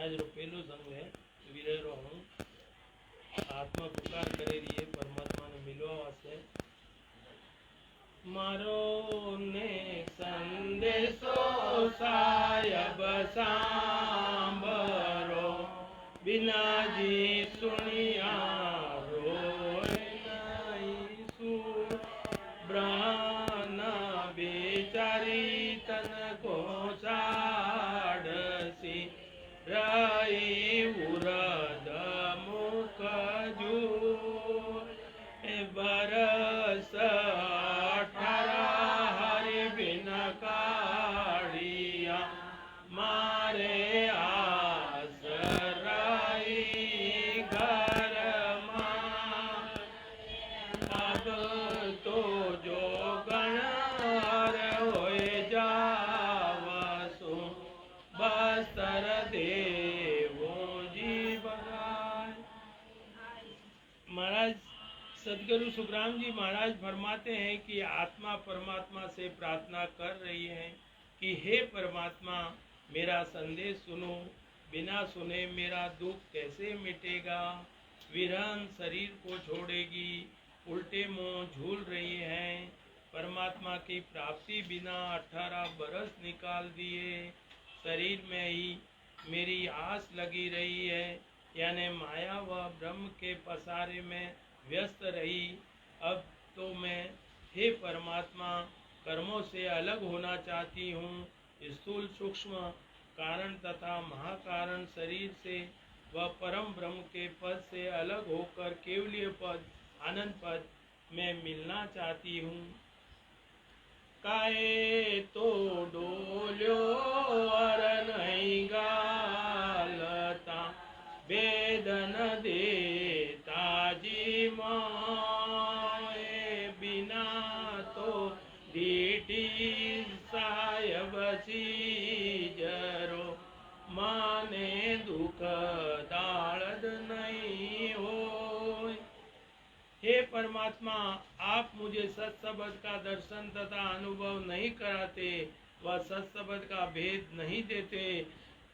आज पेलो संग है वीरेरो हूँ आत्मा पुकार करे रही है परमात्मा ने मिलवा वास्ते मारो ने संदेशो सायब सांभरो बिना जी सुनिया रोए नहीं सुर ब्राह्मण बेचारी तन को साड़सी रही उरद मुख जू बरस हरि बिन काढ़िया मारे आसराई घर अब तो जो गणर होए जावसु बस्तर देवो जी बगाए। महाराज सदगुरु सुखराम जी महाराज फरमाते हैं कि आत्मा परमात्मा से प्रार्थना कर रही है कि हे परमात्मा मेरा संदेश सुनो, बिना सुने मेरा दुख कैसे मिटेगा। विरहन शरीर को छोड़ेगी, उल्टे मुंह झूल रही है। परमात्मा की प्राप्ति बिना 18 बरस निकाल दिए, शरीर में ही मेरी आस लगी रही है, यानी माया व ब्रह्म के पसारे में व्यस्त रही। अब तो मैं हे परमात्मा कर्मों से अलग होना चाहती हूँ। स्थूल सूक्ष्म कारण तथा महाकारण शरीर से व परम ब्रह्म के पद से अलग होकर केवलीय पद आनंद पद में मिलना चाहती हूँ। काहे तो डोल्यो अर नहीं गालता वेदन देता जी माए बिना तो डीटी सायब जरो माने दुख दालद नहीं हो। हे परमात्मा आप मुझे सत्सबद का दर्शन तथा अनुभव नहीं कराते व सत्सबद का भेद नहीं देते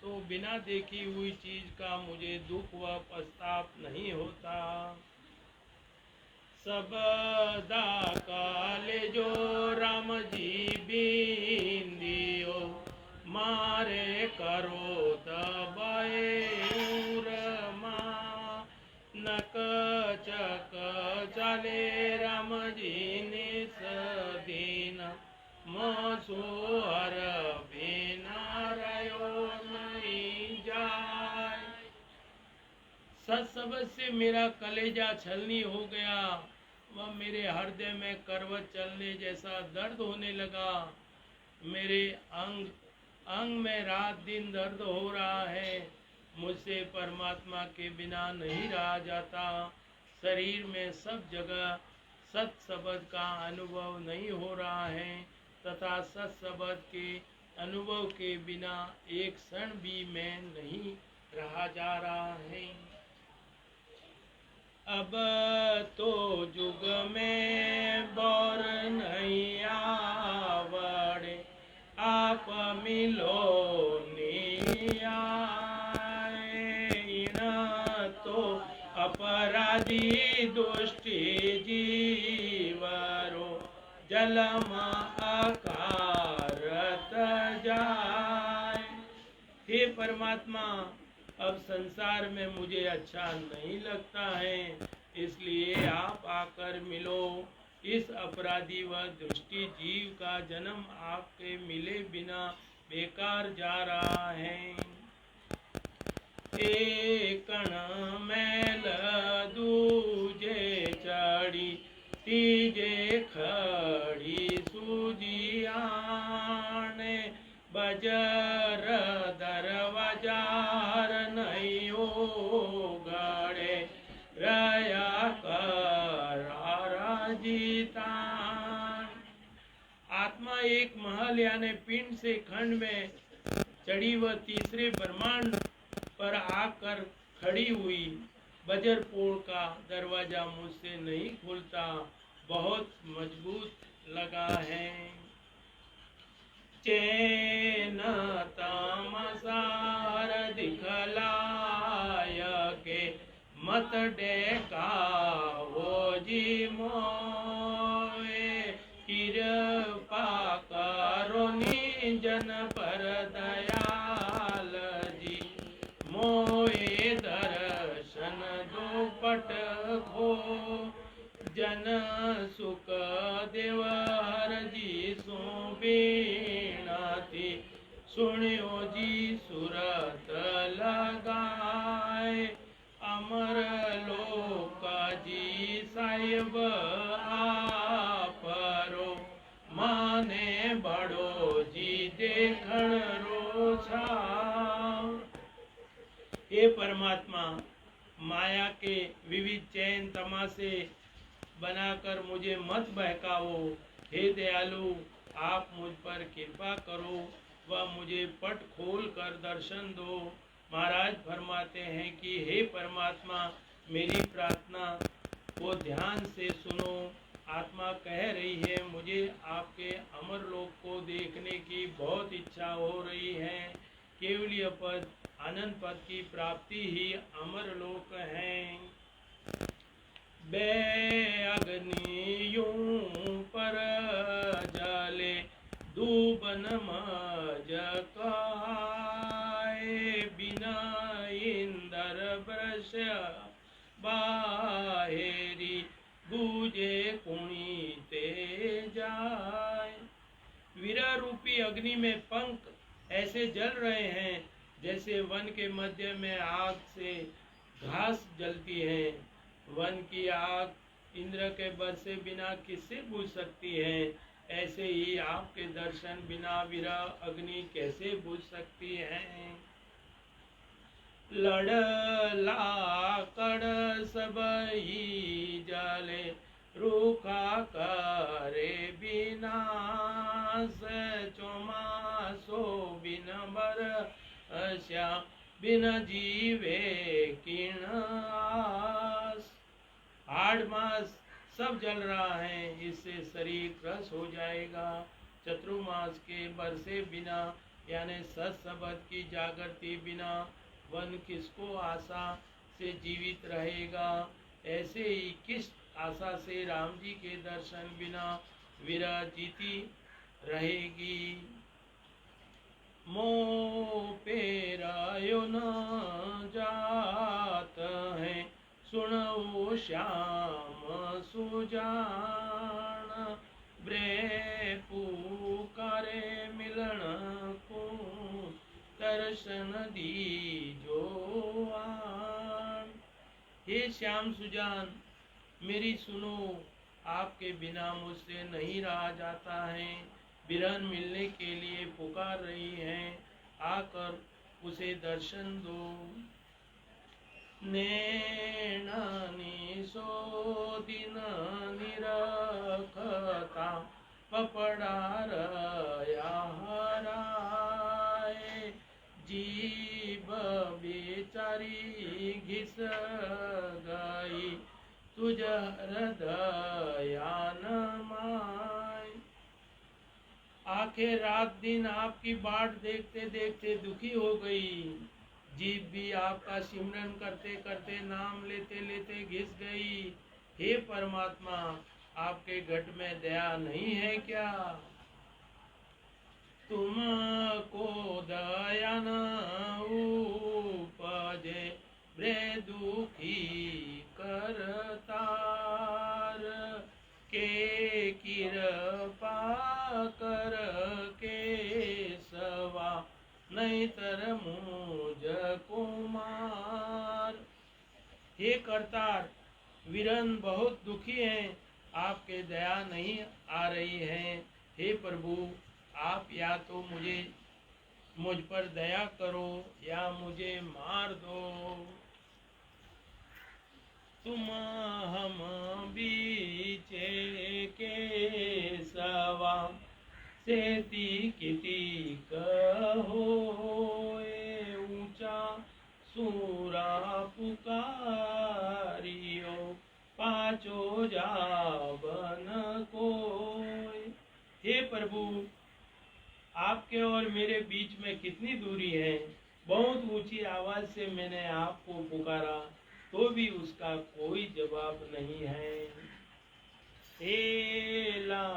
तो बिना देखी हुई चीज का मुझे दुख व पश्चाताप नहीं होता। सबदा काले जो राम जी बिंदियो मारे करो दबाए नक चक चले राम जी निस दीन मसोहर बिना रयो नहीं जाए। सत्सबद से मेरा कलेजा छलनी हो गया व मेरे हृदय में करवट चलने जैसा दर्द होने लगा। मेरे अंग अंग में रात दिन दर्द हो रहा है। मुझसे परमात्मा के बिना नहीं रहा जाता। शरीर में सब जगह सत्सबद का अनुभव नहीं हो रहा है तथा सत्सबद के अनुभव के बिना एक क्षण भी मैं नहीं रहा जा रहा है। अब तो जुग में बौर नहीं आवड़े आप मिलो निया तो अपराधी दुष्टि जीवरो जलमा आकारत जाए। हे परमात्मा अब संसार में मुझे अच्छा नहीं लगता है, इसलिए आप आकर मिलो। इस अपराधी व दुष्टि जीव का जन्म आपके मिले बिना बेकार जा रहा है। एक कण मैल दूजे चढ़ी तीजे खड़ी सूजियाने बजर दरवाजार नहीं हो गड़े रया कर जीतान। आत्मा एक महल यानी पिंड से खंड में चढ़ी व तीसरे ब्रह्मांड पर आकर खड़ी हुई। बजरपोड़ का दरवाजा मुझसे नहीं खुलता, बहुत मजबूत लगा है। चैन तमसार दिखलाय के मत डेकावो जी मोए कृपा करो निजन पर दयाल जी मोए दर्शन दो पट खो जन सुख देव हर जी सो बीणाती सुनियो जी सुरत लगाए अमर लोक जी साहिब आपरो माने बड़ो जी देखण रो छाव। हे परमात्मा, माया के विविध चैन तमाशे बनाकर मुझे मत बहकाओ। हे दयालु, आप मुझ पर कृपा करो व मुझे पट खोल कर दर्शन दो। महाराज फरमाते हैं कि हे परमात्मा, मेरी प्रार्थना को ध्यान से सुनो। आत्मा कह रही है, मुझे आपके अमर लोक को देखने की बहुत इच्छा हो रही है। केवलीय पद, आनंद पद की प्राप्ति ही अमर लोक है। बे अग्नियों पर जले दूबन मज कहाए बिना इंदर वृष बाहेरी बूझे कुणीते जाए। वीरा रूपी अग्नि में पंख ऐसे जल रहे हैं जैसे वन के मध्य में आग से घास जलती है। वन की आग इंद्र के बरसे बिना किससे बुझ सकती है, ऐसे ही आपके दर्शन बिना विरह अग्नि कैसे बुझ सकती है। लड़ लाकड़ सब ही जले रूखा करे बिनाश चौमासो बिन बरस्या बिन जीवे किण आस। 8 मास सब जल रहा है, इससे शरीर क्रस हो जाएगा। चतुर्मास के बरसे बिना यानी सत्सबद की जागृति बिना वन किसको आशा से जीवित रहेगा। ऐसे ही किस आशा से राम जी के दर्शन बिना विरह जीती रहेगी। मोह पेरायो न जात है सुनो श्याम सुजान ब्रे पुकारे मिलन को दर्शन दीजो आन। हे श्याम सुजान, मेरी सुनो, आपके बिना मुझसे नहीं रहा जाता है। बिरहन मिलने के लिए पुकार रही हैं, आकर उसे दर्शन दो। नैनानी सो दिन निरखता पपड़ार हराए जीव बेचारी घिस गई तुझ हृदयान माय। आखिर रात दिन आपकी बाट देखते देखते दुखी हो गई। जीभ भी आपका सिमरन करते करते नाम लेते लेते घिस गई। हे परमात्मा, आपके घट में दया नहीं है क्या? तुमको दया न उपजे वे दुखी करतार के कृपा कर के सवा नहीं तर मुझ कुमार। हे करतार, वीरन बहुत दुखी हैं, आपके दया नहीं आ रही है। हे प्रभु, आप या तो मुझ पर दया करो या मुझे मार दो। तुम हम बीचे के सवा सेती किति कहो ऊंचा सूरा पुकारियो पाचो जावन कोय। हे प्रभु, आपके और मेरे बीच में कितनी दूरी है। बहुत ऊंची आवाज से मैंने आपको पुकारा तो भी उसका कोई जवाब नहीं है। एला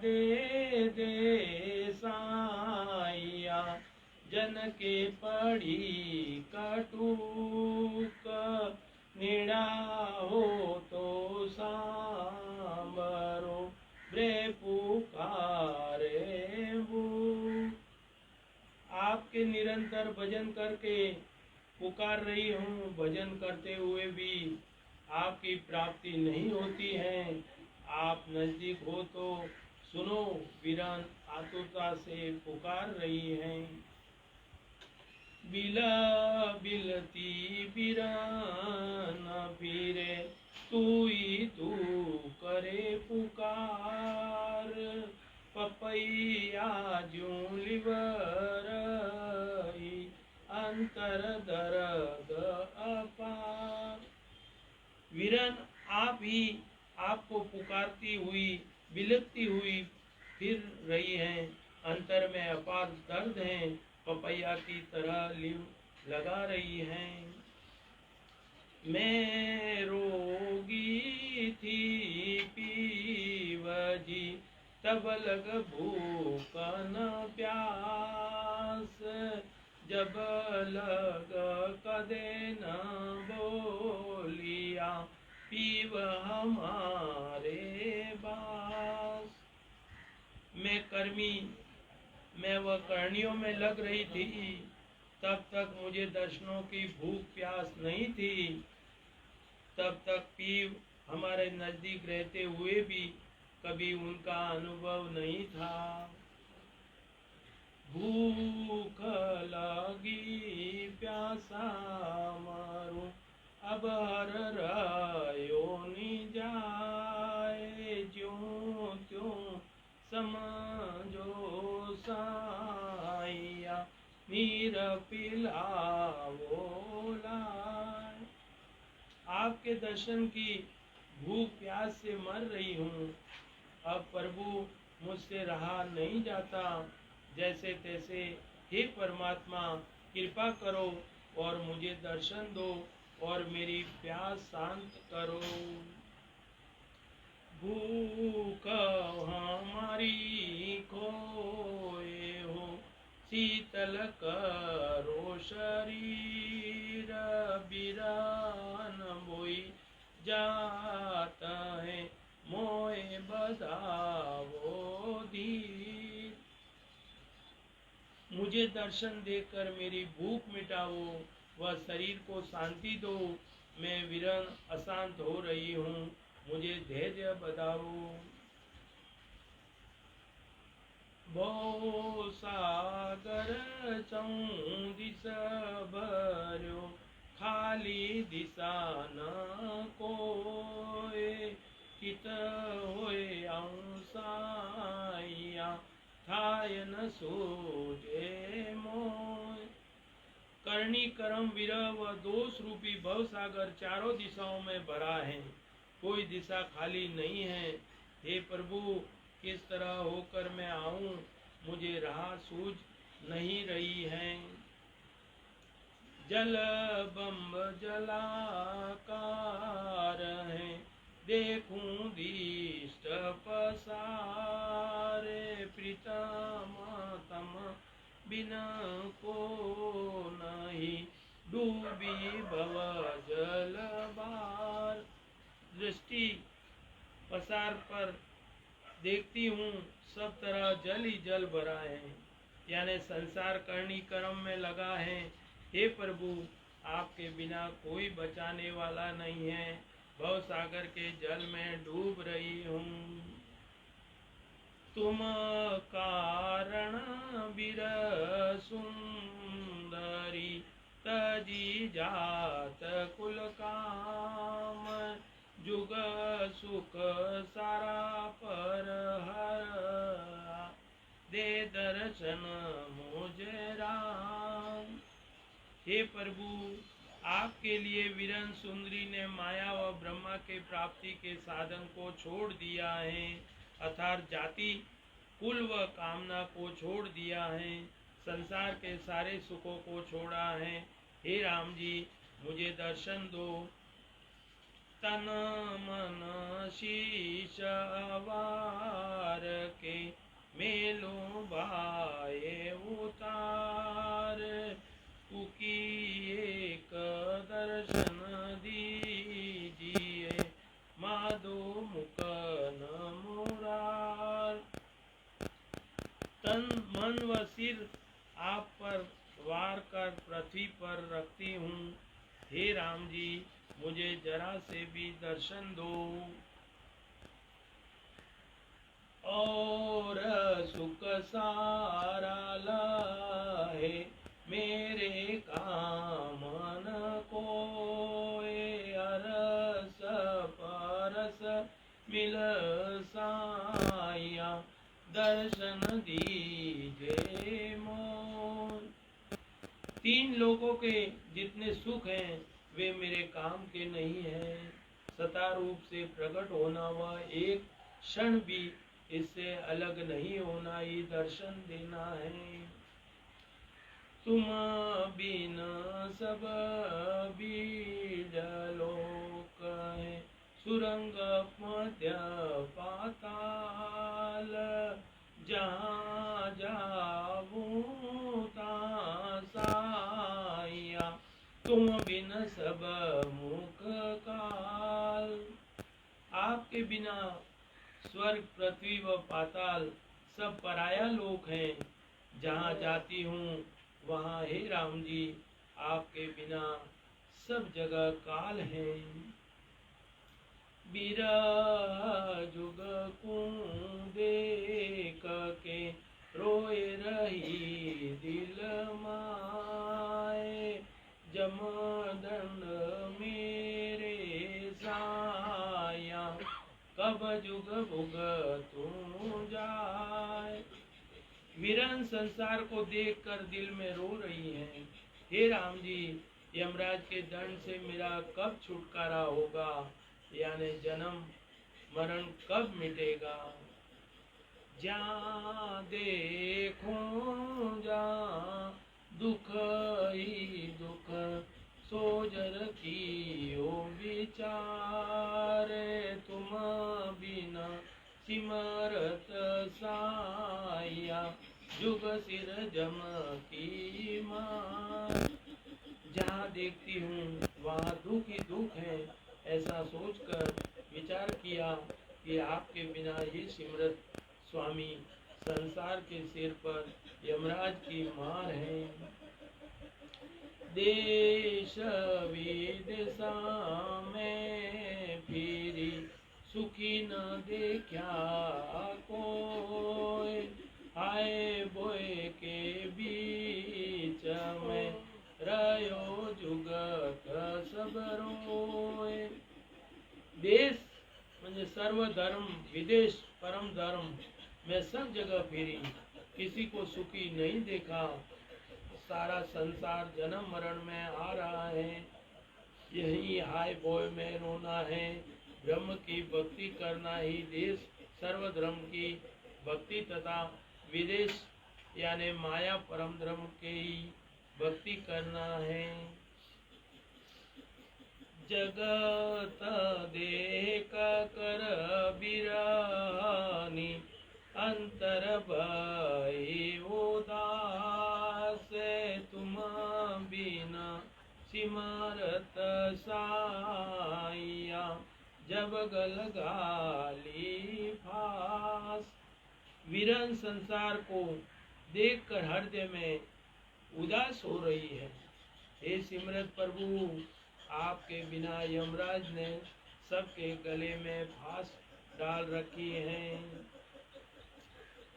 दे दे साइया जन के पड़ी कटुक निड़ा हो तो सांबरो ब्रे पुकारे वो। आपके निरंतर भजन करके पुकार रही हूँ, भजन करते हुए भी आपकी प्राप्ति नहीं होती है। आप नजदीक हो तो सुनो, वीरान आतुरता से पुकार रही हैं। बिला बिलती बिरान फिरे तू ही तू करे पुकार, पपैया ज्यों लिवर अंतर दर्द अपार। वीरन आप ही आपको पुकारती हुई बिलकती हुई फिर रही हैं, अंतर में अपार दर्द है, पपैया की तरह लिव लगा रही हैं। मैं रोगी थी पीवजी तब लग भूख न प्यास, जब लग कदे न बोलिया पीव हमारे बास। मैं वह करनियों में लग रही थी, तब तक मुझे दर्शनों की भूख प्यास नहीं थी। तब तक पीव हमारे नजदीक रहते हुए भी कभी उनका अनुभव नहीं था। भूख लगी प्यासा मारूं अब हर रायो नि जाए, ज्यों त्यों समझो साइया नीर पिलावो लाए। आपके दर्शन की भूख प्यास से मर रही हूँ, अब प्रभु मुझसे रहा नहीं जाता। जैसे तैसे हे परमात्मा कृपा करो और मुझे दर्शन दो और मेरी प्यास शांत करो। भूख हमारी खोए हो शीतल करो शरीर, बिरान बोई जाता है मोए बधावो धीर। मुझे दर्शन देकर मेरी भूख मिटाओ, वह शरीर को शांति दो। मैं विरन अशांत हो रही हूँ, मुझे धैर्य बधाओ। भो सागर चौं दिस भर्यो खाली दिशा न कोय, कित होय साइया थाय न सूझे मोय। करनी कर्म विरह व दोष रूपी भव सागर चारों दिशाओं में भरा है, कोई दिशा खाली नहीं है। हे प्रभु किस तरह होकर मैं आऊं, मुझे राह सूझ नहीं रही है। जल बम्ब जलाकार है देखूं दीष्ट पसारे, प्रीतम बिना को नहीं डूबी भव जल बार। दृष्टि पसार पर देखती हूँ, सब तरह जल ही जल भरा है, यानी संसार करनी कर्म में लगा है। हे प्रभु आपके बिना कोई बचाने वाला नहीं है, भव सागर के जल में डूब रही हूँ। तुम कारण बिरह सुंदरी तजी जात कुल काम, जुग सुख सारा पर हर दे दर्शन मुझे राम। हे प्रभु आपके लिए वीरन सुंदरी ने माया व ब्रह्मा के प्राप्ति के साधन को छोड़ दिया है, अर्थात जाति कुल व कामना को छोड़ दिया है, संसार के सारे सुखों को छोड़ा है। हे राम जी मुझे दर्शन दो। तन मन शीश वार के मेलो भाए उतार, उकी एक दर्शन दीजिए, माधो मुख न मुरार। तन मन व सिर आप पर वार कर पृथ्वी पर रखती हूँ। हे राम जी मुझे जरा से भी दर्शन दो। और सुख सारा लाए मेरे कामन कोय, अरस परस मिल साया, दर्शन दीजे मोर। तीन लोगों के जितने सुख हैं वे मेरे काम के नहीं हैं। सता रूप से प्रकट होना व एक क्षण भी इससे अलग नहीं होना ही दर्शन देना है। तुम बिन सब बीज लोक है, सुरंग मध्य पाताल, जहाँ जाऊं ता साया, तुम बिन सब मुख काल। आपके बिना स्वर्ग पृथ्वी व पाताल सब पराया लोक हैं। जहाँ जाती हूँ वहाँ हे राम जी आपके बिना सब जगह काल है। बिरह जुग को देख के रोए रही दिल माए, जमदंड मेरे साया, कब जुग भुग तू जाए। वीरन संसार को देखकर दिल में रो रही हैं। हे राम जी यमराज के दंड से मेरा कब छुटकारा होगा, यानी जन्म मरण कब मिटेगा। जहाँ देखूं जहाँ दुख ही दुख, सोजर की ओ विचार, तुम बिना सिमरत साया, जुग सिर जम की मार। जहाँ देखती हूँ वहाँ दुख ही दुख है, ऐसा सोचकर विचार किया कि आपके बिना ये सिमरत स्वामी संसार के सिर पर यमराज की मार है। देश विदेशा में फिरी सुखी न देखा कोई, आए बोए के बीच में रयो जुगत सब रोए। देश म्हणजे सर्व धर्म, विदेश परम धर्म, मैं सब जगह फिरी, किसी को सुखी नहीं देखा। सारा संसार जन्म मरण में आ रहा है, यही हाय बोय में रोना है। ब्रह्म की भक्ति करना ही देश, सर्वधर्म की भक्ति तथा विदेश यानी माया परम धर्म के ही भक्ति करना है। जगत देख कर बिरानी, अंतर भई उदास, तुम बिना सिमरत साया, जब गल गाली फास। वीरन संसार को देखकर हृदय में उदास हो रही है। हे सिमरत प्रभु आपके बिना यमराज ने सबके गले में फांस डाल रखी है।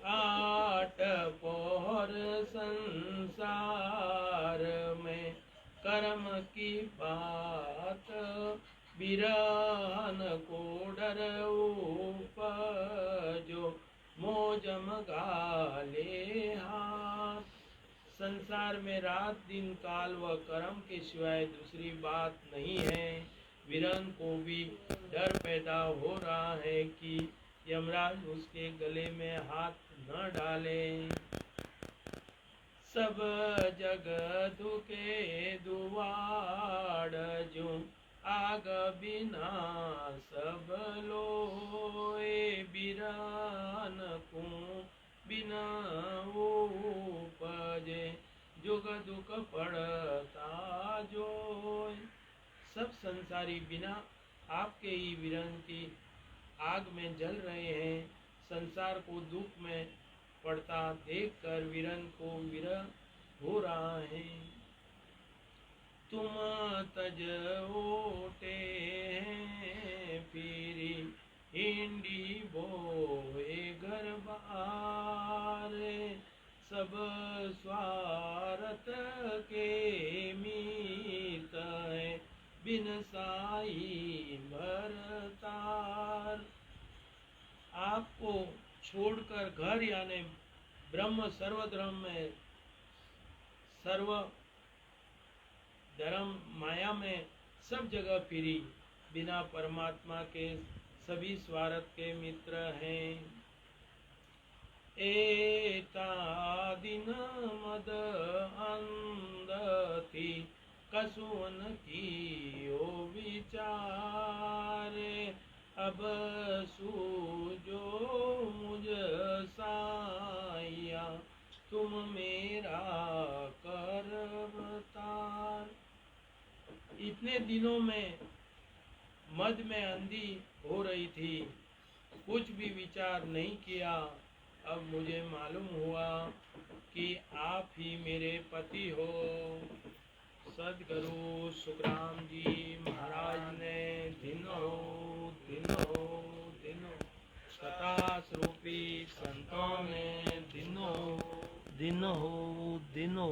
आठ पौर संसार में कर्म की बात, बिरहन को डर उपजो, मोजम गाले हाथ। संसार में रात दिन काल व कर्म के सिवाय दूसरी बात नहीं है। वीरन को भी डर पैदा हो रहा है कि यमराज उसके गले में हाथ न डाले। सब जग दुखे दुआड़ जो आग बिना सब लोए बिरान को बिना उपजे जुग दुख पड़ता जो। सब संसारी बिना आपके ही विरन की आग में जल रहे हैं। संसार को दुख में पड़ता देखकर विरन को विरह हो रहा है। तुम तज ओटे हैं फिरी हिंडी बोए घर बारे। सब स्वार्थ के मीत है बिन साई भरतार। आपको छोड़कर घर यानी ब्रह्म सर्वधर्म में सर्व धर्म माया में सब जगह फिरी। बिना परमात्मा के सभी स्वार्थ के मित्र हैं। एता दिन मद अंध थी कसुन की ओ विचारे। अब सूझो मुझ साया तुम मेरा कर अवतार। इतने दिनों में मद में अंधी हो रही थी, कुछ भी विचार नहीं किया। अब मुझे मालूम हुआ कि आप ही मेरे पति हो। सदगुरु सुखराम जी महाराज ने दिनों सतास रूपी संतों ने दिनों